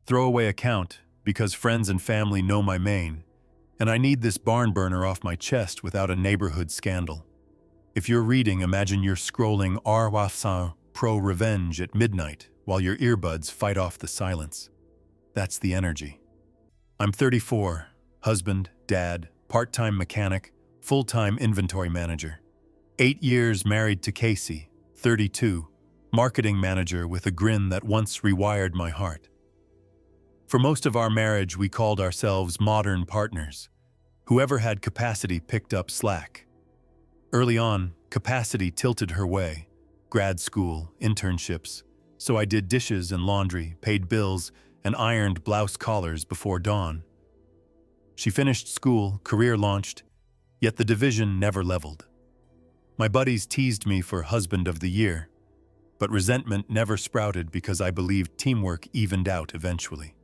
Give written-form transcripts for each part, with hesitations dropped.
Throwaway account, because friends and family know my main, and I need this barn burner off my chest without a neighborhood scandal. If you're reading, imagine you're scrolling Arwasan Pro Revenge at midnight while your earbuds fight off the silence. That's the energy. I'm 34, husband, dad, part-time mechanic, full-time inventory manager. 8 years married to Casey, 32, marketing manager with a grin that once rewired my heart. For most of our marriage, we called ourselves modern partners. Whoever had capacity picked up slack. Early on, capacity tilted her way. Grad school, internships. So I did dishes and laundry, paid bills, and ironed blouse collars before dawn. She finished school, career launched, yet the division never leveled. My buddies teased me for husband of the year, but resentment never sprouted because I believed teamwork evened out eventually.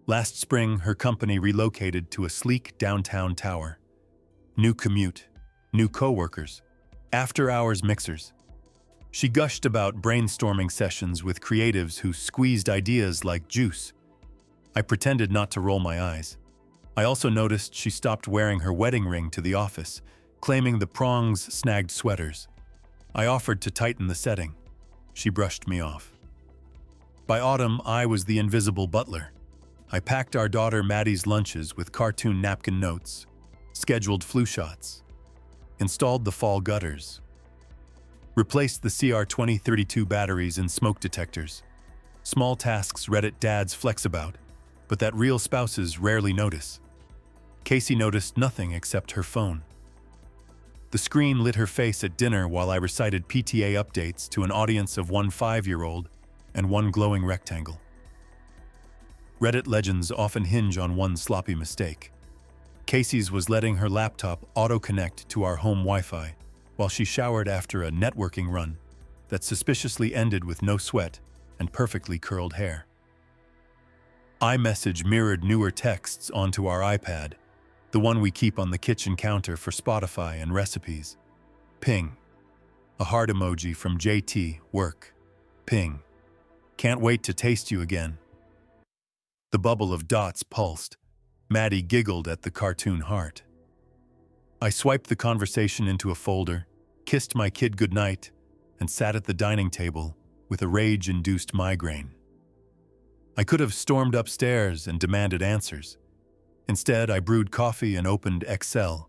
Last spring, her company relocated to a sleek downtown tower. New commute, new coworkers, after-hours mixers. She gushed about brainstorming sessions with creatives who squeezed ideas like juice. I pretended not to roll my eyes. I also noticed she stopped wearing her wedding ring to the office, claiming the prongs snagged sweaters. I offered to tighten the setting. She brushed me off. By autumn, I was the invisible butler. I packed our daughter Maddie's lunches with cartoon napkin notes, scheduled flu shots, installed the fall gutters, replaced the CR2032 batteries in smoke detectors. Small tasks Reddit dads flex about, but that real spouses rarely notice. Casey noticed nothing except her phone. The screen lit her face at dinner while I recited PTA updates to an audience of one 5-year-old and one glowing rectangle. Reddit legends often hinge on one sloppy mistake. Casey's was letting her laptop auto-connect to our home Wi-Fi while she showered after a networking run that suspiciously ended with no sweat and perfectly curled hair. iMessage mirrored newer texts onto our iPad, the one we keep on the kitchen counter for Spotify and recipes. Ping. A heart emoji from JT, work. Ping. Can't wait to taste you again. The bubble of dots pulsed. Maddie giggled at the cartoon heart. I swiped the conversation into a folder, kissed my kid goodnight, and sat at the dining table with a rage-induced migraine. I could have stormed upstairs and demanded answers. Instead, I brewed coffee and opened Excel,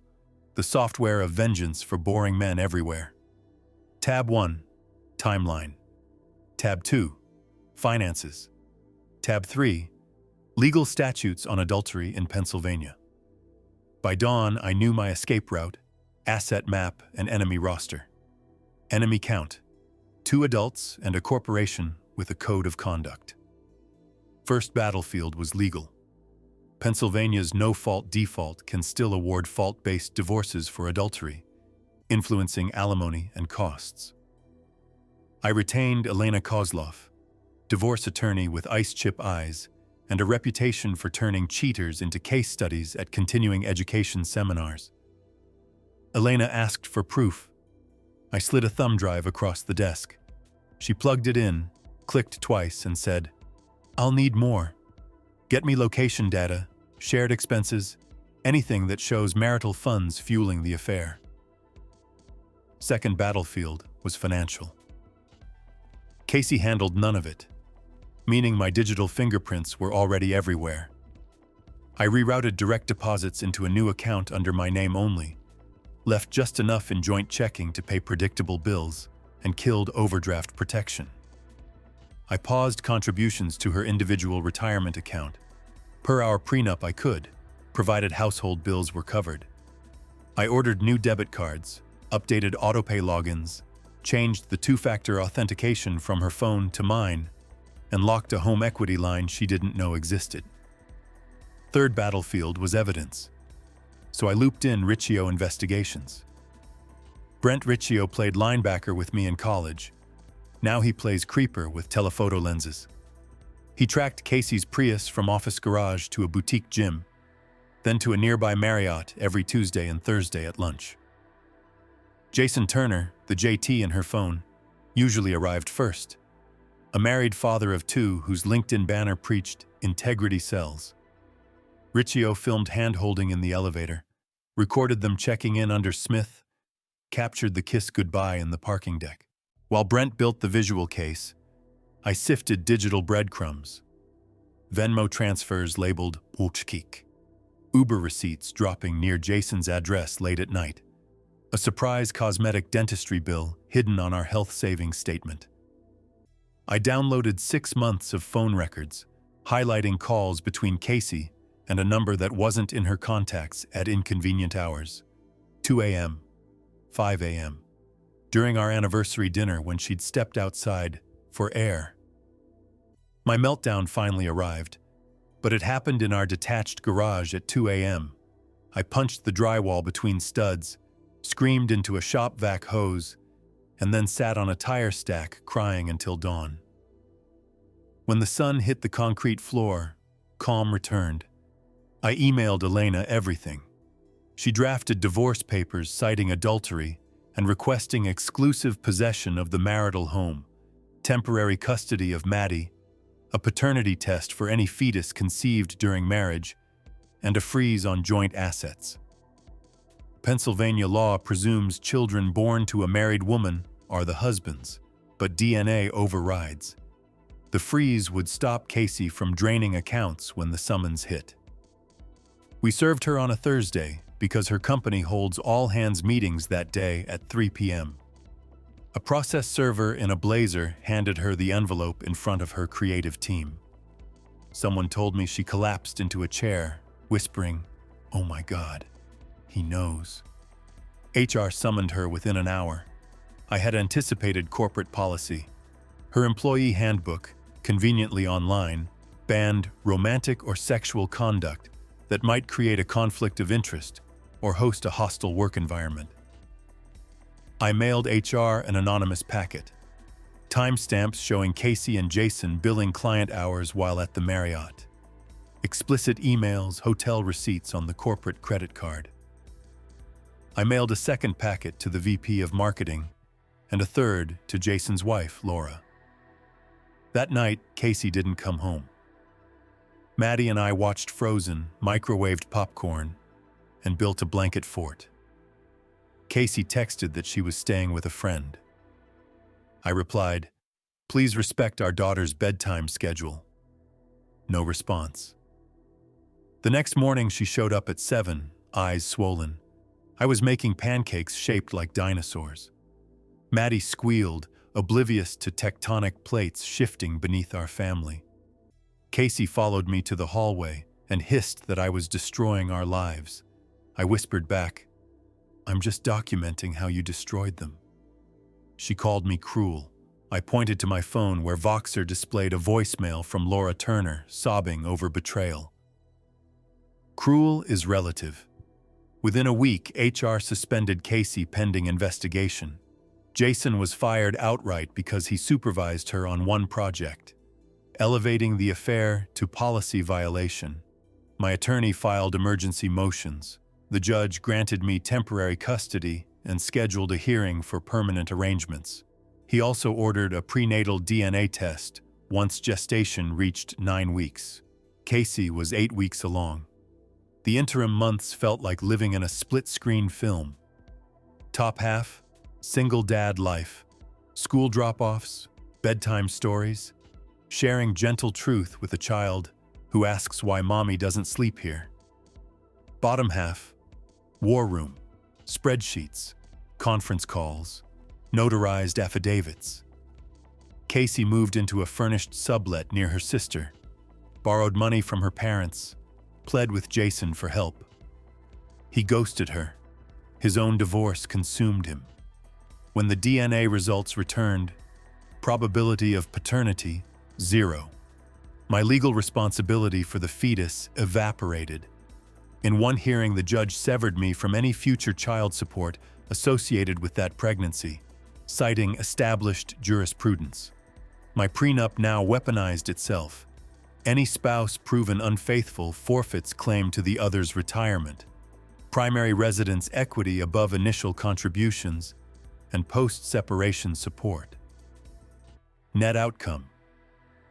the software of vengeance for boring men everywhere. Tab 1, Timeline. Tab 2, Finances. Tab 3, Legal statutes on adultery in Pennsylvania. By dawn, I knew my escape route, asset map, and enemy roster. Enemy count: 2 adults and a corporation with a code of conduct. First battlefield was legal. Pennsylvania's no-fault default can still award fault-based divorces for adultery, influencing alimony and costs. I retained Elena Kozlov, divorce attorney with ice-chip eyes, and a reputation for turning cheaters into case studies at continuing education seminars. Elena asked for proof. I slid a thumb drive across the desk. She plugged it in, clicked twice, and said, "I'll need more. Get me location data, shared expenses, anything that shows marital funds fueling the affair." Second battlefield was financial. Casey handled none of it, meaning my digital fingerprints were already everywhere. I rerouted direct deposits into a new account under my name only, left just enough in joint checking to pay predictable bills, and killed overdraft protection. I paused contributions to her individual retirement account. Per our prenup, I could, provided household bills were covered. I ordered new debit cards, updated autopay logins, changed the 2-factor authentication from her phone to mine, and locked a home equity line she didn't know existed. Third battlefield was evidence, so I looped in Riccio Investigations. Brent Riccio played linebacker with me in college. Now he plays creeper with telephoto lenses. He tracked Casey's Prius from office garage to a boutique gym, then to a nearby Marriott every Tuesday and Thursday at lunch. Jason Turner, the JT in her phone, usually arrived first. A married father of two whose LinkedIn banner preached integrity sells. Riccio filmed hand-holding in the elevator, recorded them checking in under Smith, captured the kiss goodbye in the parking deck. While Brent built the visual case, I sifted digital breadcrumbs. Venmo transfers labeled Uchkik. Uber receipts dropping near Jason's address late at night. A surprise cosmetic dentistry bill hidden on our health savings statement. I downloaded 6 months of phone records, highlighting calls between Casey and a number that wasn't in her contacts at inconvenient hours. 2 a.m., 5 a.m., during our anniversary dinner when she'd stepped outside for air. My meltdown finally arrived, but it happened in our detached garage at 2 a.m. I punched the drywall between studs, screamed into a shop vac hose, and then sat on a tire stack crying until dawn. When the sun hit the concrete floor, calm returned. I emailed Elena everything. She drafted divorce papers citing adultery and requesting exclusive possession of the marital home, temporary custody of Maddie, a paternity test for any fetus conceived during marriage, and a freeze on joint assets. Pennsylvania law presumes children born to a married woman are the husband's, but DNA overrides. The freeze would stop Casey from draining accounts when the summons hit. We served her on a Thursday because her company holds all-hands meetings that day at 3 p.m. A process server in a blazer handed her the envelope in front of her creative team. Someone told me she collapsed into a chair, whispering, "Oh my God, he knows." HR summoned her within an hour. I had anticipated corporate policy. Her employee handbook, conveniently online, banned romantic or sexual conduct that might create a conflict of interest or host a hostile work environment. I mailed HR an anonymous packet. Timestamps showing Casey and Jason billing client hours while at the Marriott. Explicit emails, hotel receipts on the corporate credit card. I mailed a second packet to the VP of Marketing and a third to Jason's wife, Laura. That night, Casey didn't come home. Maddie and I watched Frozen, microwaved popcorn, and built a blanket fort. Casey texted that she was staying with a friend. I replied, "Please respect our daughter's bedtime schedule." No response. The next morning she showed up at 7, eyes swollen. I was making pancakes shaped like dinosaurs. Maddie squealed, oblivious to tectonic plates shifting beneath our family. Casey followed me to the hallway and hissed that I was destroying our lives. I whispered back, "I'm just documenting how you destroyed them." She called me cruel. I pointed to my phone where Voxer displayed a voicemail from Laura Turner, sobbing over betrayal. Cruel is relative. Within a week, HR suspended Casey pending investigation. Jason was fired outright because he supervised her on one project, elevating the affair to policy violation. My attorney filed emergency motions. The judge granted me temporary custody and scheduled a hearing for permanent arrangements. He also ordered a prenatal DNA test once gestation reached 9 weeks. Casey was 8 weeks along. The interim months felt like living in a split-screen film. Top half, single dad life, school drop-offs, bedtime stories, sharing gentle truth with a child who asks why mommy doesn't sleep here. Bottom half, war room, spreadsheets, conference calls, notarized affidavits. Casey moved into a furnished sublet near her sister, borrowed money from her parents, pled with Jason for help. He ghosted her. His own divorce consumed him. When the DNA results returned, probability of paternity, 0. My legal responsibility for the fetus evaporated. In one hearing, the judge severed me from any future child support associated with that pregnancy, citing established jurisprudence. My prenup now weaponized itself. Any spouse proven unfaithful forfeits claim to the other's retirement, primary residence equity above initial contributions, and post-separation support. Net outcome: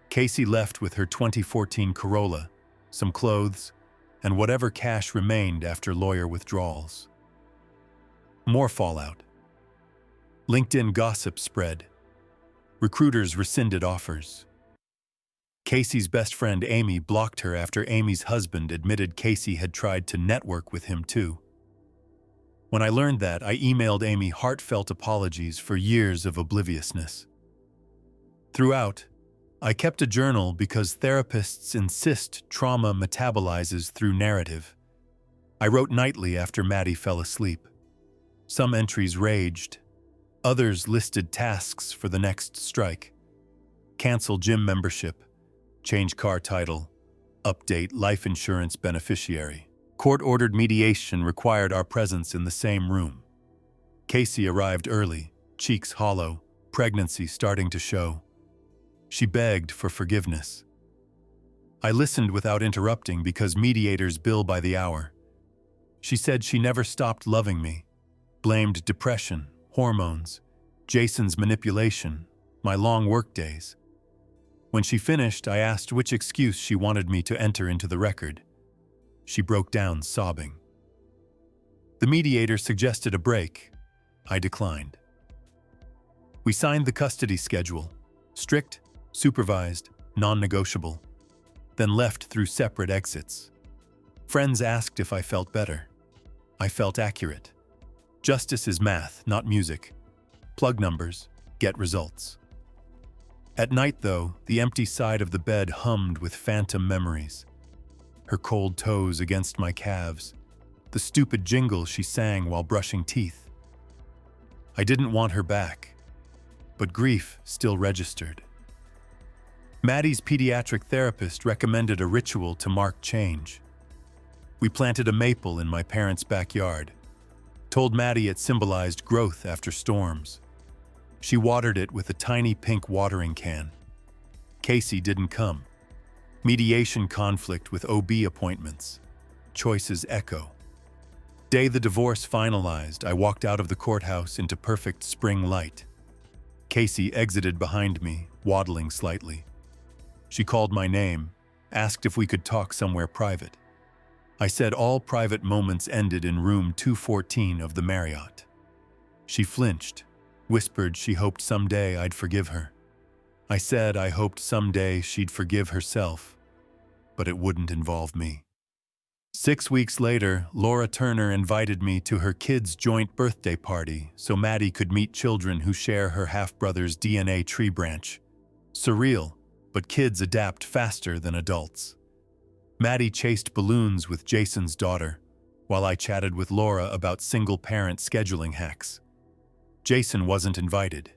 Casey left with her 2014 Corolla, some clothes, and whatever cash remained after lawyer withdrawals. More fallout. LinkedIn gossip spread. Recruiters rescinded offers. Casey's best friend Amy blocked her after Amy's husband admitted Casey had tried to network with him too. When I learned that, I emailed Amy heartfelt apologies for years of obliviousness. Throughout, I kept a journal because therapists insist trauma metabolizes through narrative. I wrote nightly after Maddie fell asleep. Some entries raged. Others listed tasks for the next strike. Cancel gym membership. Change car title. Update life insurance beneficiary. Court-ordered mediation required our presence in the same room. Casey arrived early, cheeks hollow, pregnancy starting to show. She begged for forgiveness. I listened without interrupting because mediators bill by the hour. She said she never stopped loving me, blamed depression, hormones, Jason's manipulation, my long workdays. When she finished, I asked which excuse she wanted me to enter into the record. She broke down, sobbing. The mediator suggested a break. I declined. We signed the custody schedule, strict, supervised, non-negotiable, then left through separate exits. Friends asked if I felt better. I felt accurate. Justice is math, not music. Plug numbers, get results. At night, though, the empty side of the bed hummed with phantom memories. Her cold toes against my calves, the stupid jingle she sang while brushing teeth. I didn't want her back, but grief still registered. Maddie's pediatric therapist recommended a ritual to mark change. We planted a maple in my parents' backyard, told Maddie it symbolized growth after storms. She watered it with a tiny pink watering can. Casey didn't come. Mediation conflict with OB appointments. Choices echo. Day the divorce finalized, I walked out of the courthouse into perfect spring light. Casey exited behind me, waddling slightly. She called my name, asked if we could talk somewhere private. I said all private moments ended in room 214 of the Marriott. She flinched, whispered she hoped someday I'd forgive her. I said I hoped someday she'd forgive herself, but it wouldn't involve me. 6 weeks later, Laura Turner invited me to her kids' joint birthday party so Maddie could meet children who share her half-brother's DNA tree branch. Surreal, but kids adapt faster than adults. Maddie chased balloons with Jason's daughter, while I chatted with Laura about single-parent scheduling hacks. Jason wasn't invited.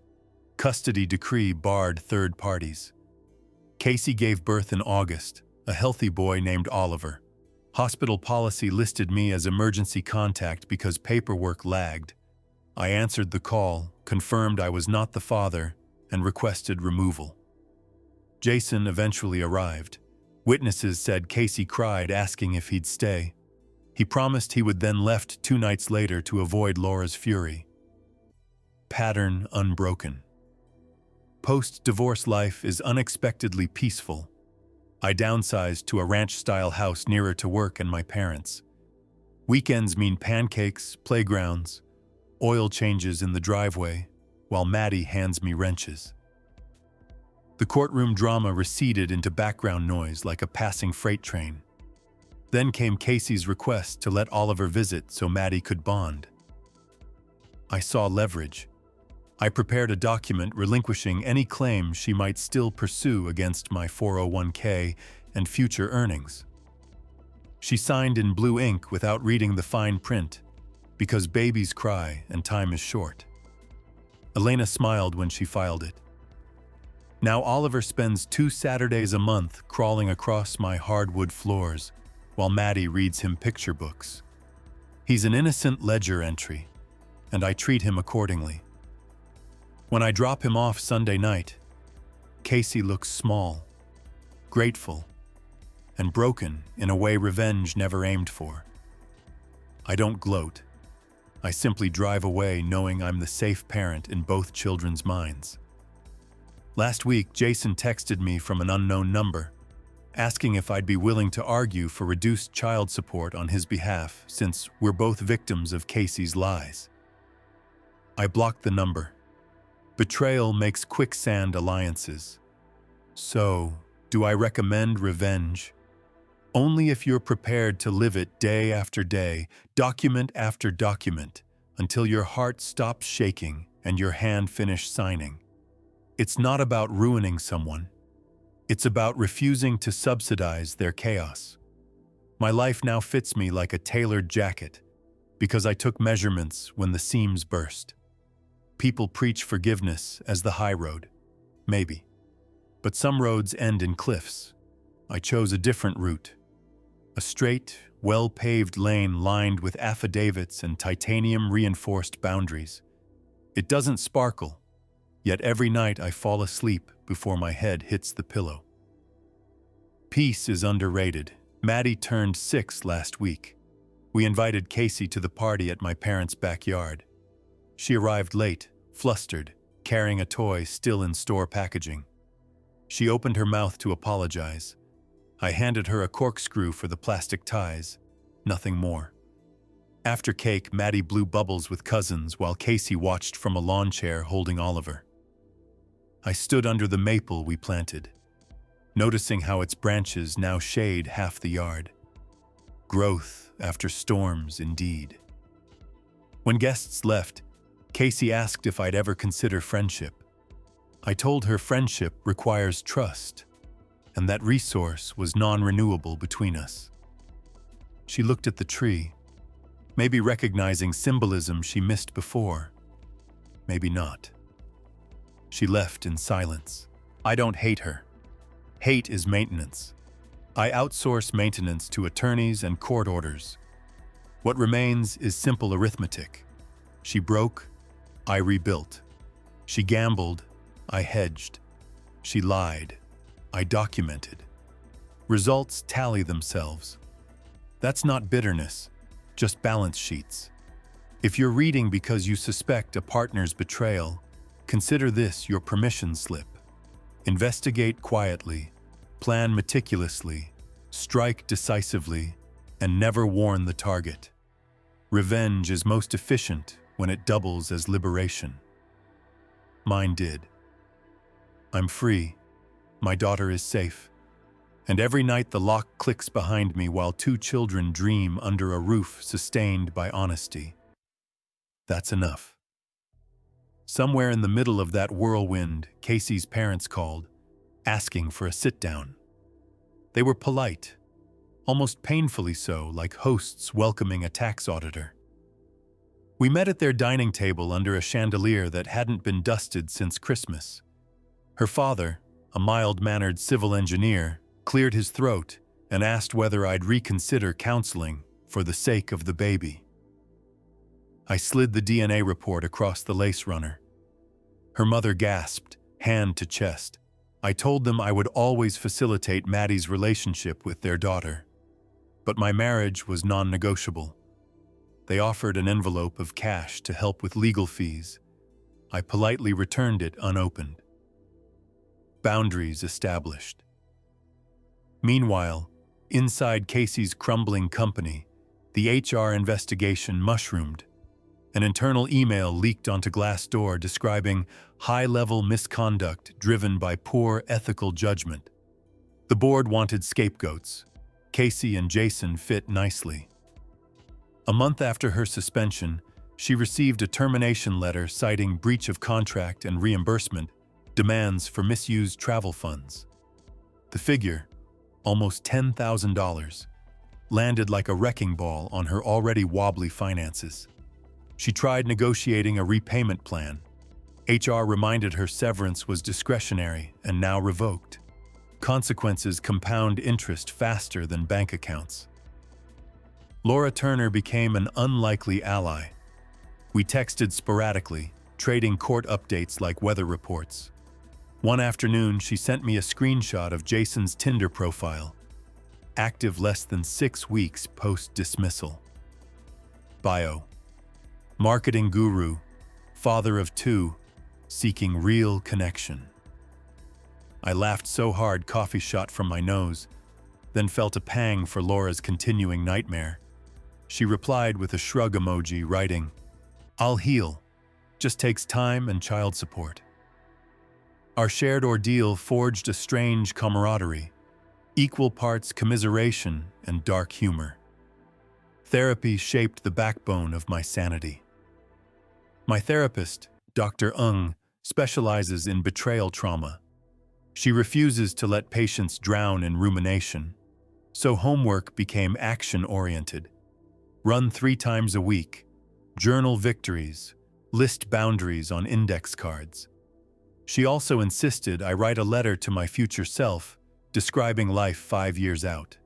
Custody decree barred third parties. Casey gave birth in August, a healthy boy named Oliver. Hospital policy listed me as emergency contact because paperwork lagged. I answered the call, confirmed I was not the father, and requested removal. Jason eventually arrived. Witnesses said Casey cried, asking if he'd stay. He promised he would then left 2 nights later to avoid Laura's fury. Pattern unbroken. Post-divorce life is unexpectedly peaceful. I downsized to a ranch-style house nearer to work and my parents. Weekends mean pancakes, playgrounds, oil changes in the driveway, while Maddie hands me wrenches. The courtroom drama receded into background noise like a passing freight train. Then came Casey's request to let Oliver visit so Maddie could bond. I saw leverage. I prepared a document relinquishing any claim she might still pursue against my 401k and future earnings. She signed in blue ink without reading the fine print, because babies cry and time is short. Elena smiled when she filed it. Now Oliver spends 2 Saturdays a month crawling across my hardwood floors, while Maddie reads him picture books. He's an innocent ledger entry, and I treat him accordingly. When I drop him off Sunday night, Casey looks small, grateful, and broken in a way revenge never aimed for. I don't gloat. I simply drive away knowing I'm the safe parent in both children's minds. Last week, Jason texted me from an unknown number, asking if I'd be willing to argue for reduced child support on his behalf since we're both victims of Casey's lies. I blocked the number. Betrayal makes quicksand alliances. So, do I recommend revenge? Only if you're prepared to live it day after day, document after document, until your heart stops shaking and your hand finishes signing. It's not about ruining someone. It's about refusing to subsidize their chaos. My life now fits me like a tailored jacket because I took measurements when the seams burst. People preach forgiveness as the high road. Maybe. But some roads end in cliffs. I chose a different route. A straight, well-paved lane lined with affidavits and titanium-reinforced boundaries. It doesn't sparkle, yet every night I fall asleep before my head hits the pillow. Peace is underrated. Maddie turned 6 last week. We invited Casey to the party at my parents' backyard. She arrived late, flustered, carrying a toy still in store packaging. She opened her mouth to apologize. I handed her a corkscrew for the plastic ties. Nothing more. After cake, Maddie blew bubbles with cousins while Casey watched from a lawn chair holding Oliver. I stood under the maple we planted, noticing how its branches now shade half the yard. Growth after storms, indeed. When guests left, Casey asked if I'd ever consider friendship. I told her friendship requires trust, and that resource was non-renewable between us. She looked at the tree, maybe recognizing symbolism she missed before. Maybe not. She left in silence. I don't hate her. Hate is maintenance. I outsource maintenance to attorneys and court orders. What remains is simple arithmetic. She broke, I rebuilt. She gambled, I hedged. She lied, I documented. Results tally themselves. That's not bitterness, just balance sheets. If you're reading because you suspect a partner's betrayal, consider this your permission slip. Investigate quietly, plan meticulously, strike decisively, and never warn the target. Revenge is most efficient when it doubles as liberation. Mine did. I'm free. My daughter is safe. And every night the lock clicks behind me while 2 children dream under a roof sustained by honesty. That's enough. Somewhere in the middle of that whirlwind, Casey's parents called, asking for a sit-down. They were polite, almost painfully so, like hosts welcoming a tax auditor. We met at their dining table under a chandelier that hadn't been dusted since Christmas. Her father, a mild-mannered civil engineer, cleared his throat and asked whether I'd reconsider counseling for the sake of the baby. I slid the DNA report across the lace runner. Her mother gasped, hand to chest. I told them I would always facilitate Maddie's relationship with their daughter. But my marriage was non-negotiable. They offered an envelope of cash to help with legal fees. I politely returned it unopened. Boundaries established. Meanwhile, inside Casey's crumbling company, the HR investigation mushroomed. An internal email leaked onto Glassdoor describing high-level misconduct driven by poor ethical judgment. The board wanted scapegoats. Casey and Jason fit nicely. A month after her suspension, she received a termination letter citing breach of contract and reimbursement, demands for misused travel funds. The figure, almost $10,000, landed like a wrecking ball on her already wobbly finances. She tried negotiating a repayment plan. HR reminded her severance was discretionary and now revoked. Consequences compound interest faster than bank accounts. Laura Turner became an unlikely ally. We texted sporadically, trading court updates like weather reports. One afternoon, she sent me a screenshot of Jason's Tinder profile, active less than 6 weeks post-dismissal. Bio: marketing guru, father of 2, seeking real connection. I laughed so hard coffee shot from my nose, then felt a pang for Laura's continuing nightmare. She replied with a shrug emoji, writing, "I'll heal. Just takes time and child support." Our shared ordeal forged a strange camaraderie, equal parts commiseration and dark humor. Therapy shaped the backbone of my sanity. My therapist, Dr. Ung, specializes in betrayal trauma. She refuses to let patients drown in rumination, so homework became action-oriented. Run 3 times a week, journal victories, list boundaries on index cards. She also insisted I write a letter to my future self, describing life 5 years out.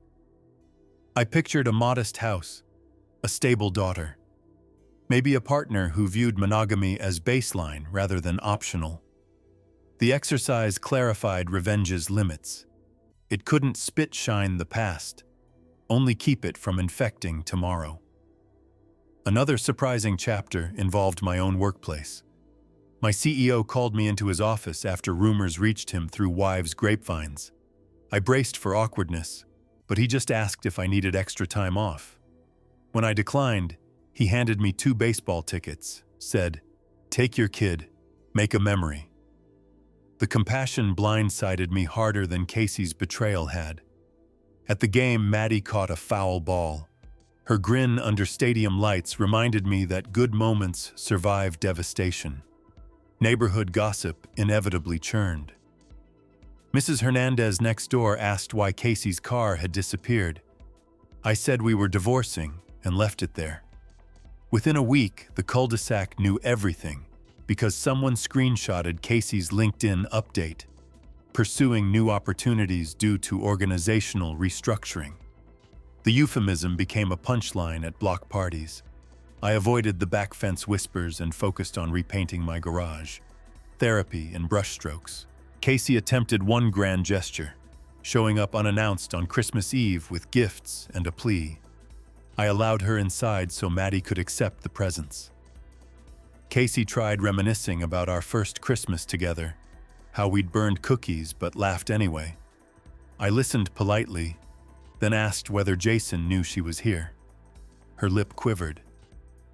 I pictured a modest house, a stable daughter, maybe a partner who viewed monogamy as baseline rather than optional. The exercise clarified revenge's limits. It couldn't spit-shine the past, only keep it from infecting tomorrow. Another surprising chapter involved my own workplace. My CEO called me into his office after rumors reached him through wives' grapevines. I braced for awkwardness, but he just asked if I needed extra time off. When I declined, he handed me 2 baseball tickets, said, "Take your kid, make a memory." The compassion blindsided me harder than Casey's betrayal had. At the game, Maddie caught a foul ball. Her grin under stadium lights reminded me that good moments survive devastation. Neighborhood gossip inevitably churned. Mrs. Hernandez next door asked why Casey's car had disappeared. I said we were divorcing and left it there. Within a week, the cul-de-sac knew everything because someone screenshotted Casey's LinkedIn update, pursuing new opportunities due to organizational restructuring. The euphemism became a punchline at block parties. I avoided the back fence whispers and focused on repainting my garage. Therapy and brushstrokes. Casey attempted one grand gesture, showing up unannounced on Christmas Eve with gifts and a plea. I allowed her inside so Maddie could accept the presents. Casey tried reminiscing about our first Christmas together, how we'd burned cookies but laughed anyway. I listened politely, then asked whether Jason knew she was here. Her lip quivered.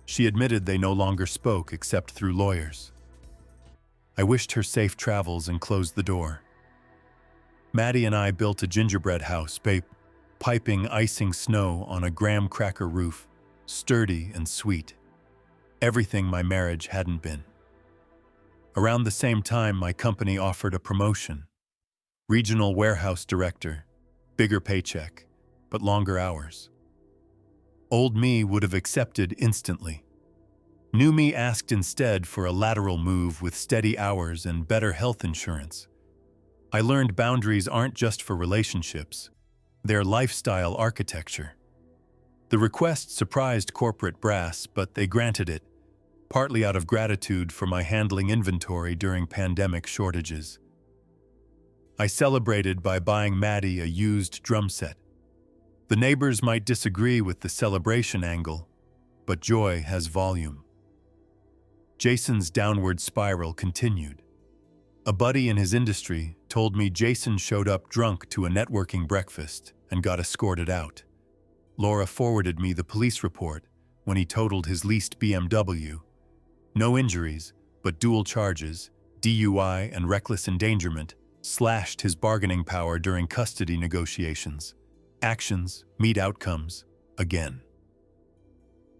She admitted they no longer spoke except through lawyers. I wished her safe travels and closed the door. Maddie and I built a gingerbread house, piping icing snow on a graham cracker roof, sturdy and sweet. Everything my marriage hadn't been. Around the same time, my company offered a promotion. Regional warehouse director, bigger paycheck, but longer hours. Old me would have accepted instantly. New me asked instead for a lateral move with steady hours and better health insurance. I learned boundaries aren't just for relationships, they're lifestyle architecture. The request surprised corporate brass, but they granted it, partly out of gratitude for my handling inventory during pandemic shortages. I celebrated by buying Maddie a used drum set. The neighbors might disagree with the celebration angle, but joy has volume. Jason's downward spiral continued. A buddy in his industry told me Jason showed up drunk to a networking breakfast and got escorted out. Laura forwarded me the police report when he totaled his leased BMW. No injuries, but dual charges, DUI and reckless endangerment, slashed his bargaining power during custody negotiations. Actions meet outcomes again.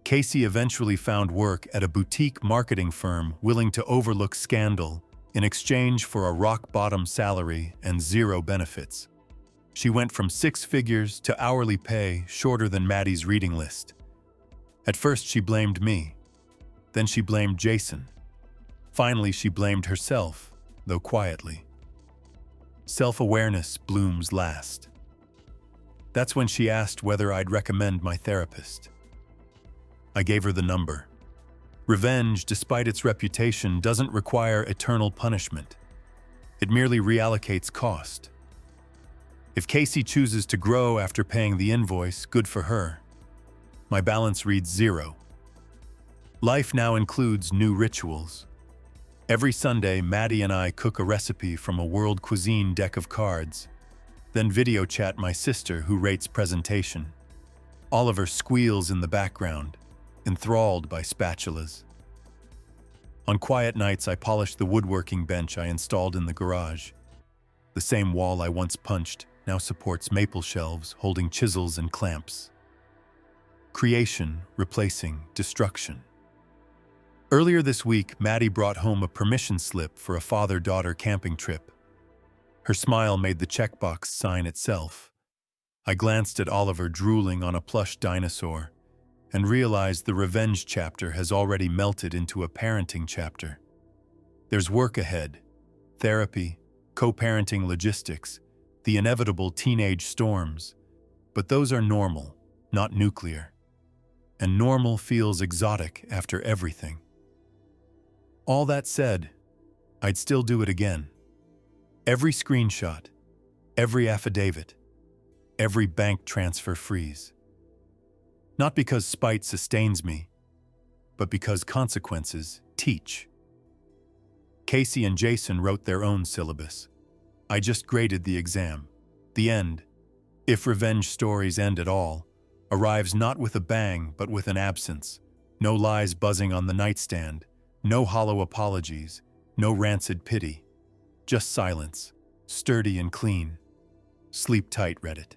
Casey eventually found work at a boutique marketing firm willing to overlook scandal in exchange for a rock-bottom salary and 0 benefits. She went from 6 figures to hourly pay shorter than Maddie's reading list. At first she blamed me. Then she blamed Jason. Finally she blamed herself, though quietly. Self-awareness blooms last. That's when she asked whether I'd recommend my therapist. I gave her the number. Revenge, despite its reputation, doesn't require eternal punishment. It merely reallocates cost. If Casey chooses to grow after paying the invoice, good for her. My balance reads 0. Life now includes new rituals. Every Sunday, Maddie and I cook a recipe from a world cuisine deck of cards, then video chat my sister who rates presentation. Oliver squeals in the background, enthralled by spatulas. On quiet nights, I polish the woodworking bench I installed in the garage. The same wall I once punched now supports maple shelves holding chisels and clamps. Creation replacing destruction. Earlier this week, Maddie brought home a permission slip for a father-daughter camping trip. Her smile made the checkbox sign itself. I glanced at Oliver drooling on a plush dinosaur and realized the revenge chapter has already melted into a parenting chapter. There's work ahead, therapy, co-parenting logistics, the inevitable teenage storms, but those are normal, not nuclear. And normal feels exotic after everything. All that said, I'd still do it again. Every screenshot, every affidavit, every bank transfer freeze. Not because spite sustains me, but because consequences teach. Casey and Jason wrote their own syllabus. I just graded the exam. The end, if revenge stories end at all, arrives not with a bang but with an absence. No lies buzzing on the nightstand, no hollow apologies, no rancid pity. Just silence, sturdy and clean. Sleep tight, Reddit.